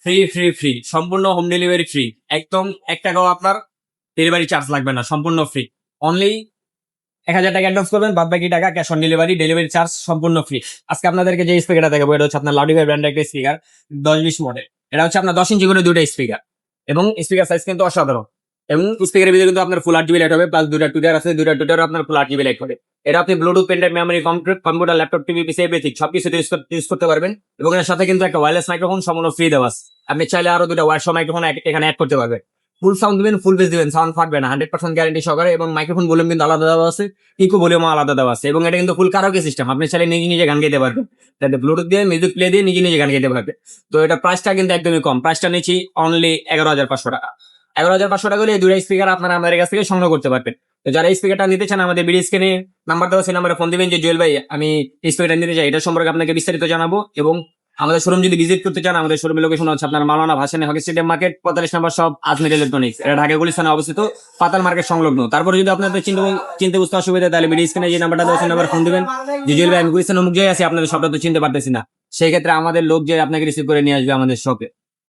Free free free, সম্পূর্ণ home delivery free. একদম 1 টাকাও আপনার ডেলিভারি চার্জ লাগবে না, সম্পূর্ণ ফ্রি। অনলি 1000 টাকা অ্যাডভান্স করবেন, বাদ বাকি টাকা cash on delivery, delivery charge সম্পূর্ণ ফ্রি। আজকে আপনাদেরকে যে স্পিকারটা দেখাবো এটা হচ্ছে আপনার লাউডিফাই ব্র্যান্ডের একটা স্পিকার, 10-20 মডেল। এটা হচ্ছে আপনার 10 ইঞ্চি করে দুইটা স্পিকার, এবং স্পিকার সাইজ কিন্তু অসাধারণ। এবং স্পিকারের ভিতরে কিন্তু আপনার ফুল 8 জিবি লাইট হবে, প্লাস দুইটা টুইটার আছে, দুইটা টুইটারও আপনার ফুল 8 জিবি লাইট হবে। এটা আপনি Bluetooth, pen drive, memory, computer, laptop, TV, PC everything সবকিছু ইউজ করতে পারবেন। এবং এর সাথে কিন্তু একটা ওয়্যারলেস মাইক্রোফোন সম্পূর্ণ ফ্রি দেওয়া আছে। আপনি চাইলে আরো দুইটা ওয়্যারশো মাইক্রোফোন এখানে অ্যাড করতে পারবেন। ফুল সাউন্ড দিবেন, ফুল বেস দিবেন, সাউন্ড ফাটবে না, 100% গ্যারান্টি সহকারে। এবং মাইক্রোফোন ভলিউম কিন্তু আলাদা দেওয়া আছে, ইকো ভলিউম আলাদা দেওয়া আছে। এবং এটা কিন্তু ফুল কারাওকে সিস্টেম, আপনি চাইলে নিজে নিজে গান গাইতে পারবেন। তাতে ব্লুটুথ দিয়ে মিউজিক প্লে দিয়ে নিজে নিজে গান গাইতে পারবেন। তো এটা প্রাইসটা কিন্তু একদমই কম, প্রাইসটা নিচ্ছি অনলি 11,500 টাকা। 11,500 টাকা হলে এই দুইটা স্পিকার আপনারা আমাদের কাছ থেকে সংগ্রহ করতে পারবেন। তো যারা এই স্পিকারটা নিতে চান, আমাদের ভিডিও স্ক্রিনে নাম্বার দেওয়া, সেই নাম্বারে ফোন দিবেন যে জুয়েল ভাই আমি এই স্পিকারটা নিতে চাই, এটা সম্পর্কে আপনাকে বিস্তারিত জানাবো। এবং আমাদের শোরুম যদি ভিজিট করতে চান, আমাদের শোরুমের লোকেশন হচ্ছে আপনার মাওলানা ভাসানী হকি স্টেডিয়াম মার্কেট, 45 নম্বর শপ, আজমির ইলেকট্রনিক্স। এটা ঢাকা গুলিস্তানে অবস্থিত, পাতাল মার্কেট সংলগ্ন। তারপরে যদি আপনাদের চিনতে বুঝতে অসুবিধা, তাহলে ভিডিও স্ক্রিনে যে নাম্বারটা দেওয়া, সেই নাম্বারে ফোন দিবেন যে জুয়েল ভাই আমি গুলিস্তান অমুক জায়গায় আছি, আপনাদের শপটা তো চিনতে পারতেছি না। সেই ক্ষেত্রে আমাদের লোক যে আপনাকে রিসিভ করে নিয়ে আসবে আমাদের শপে।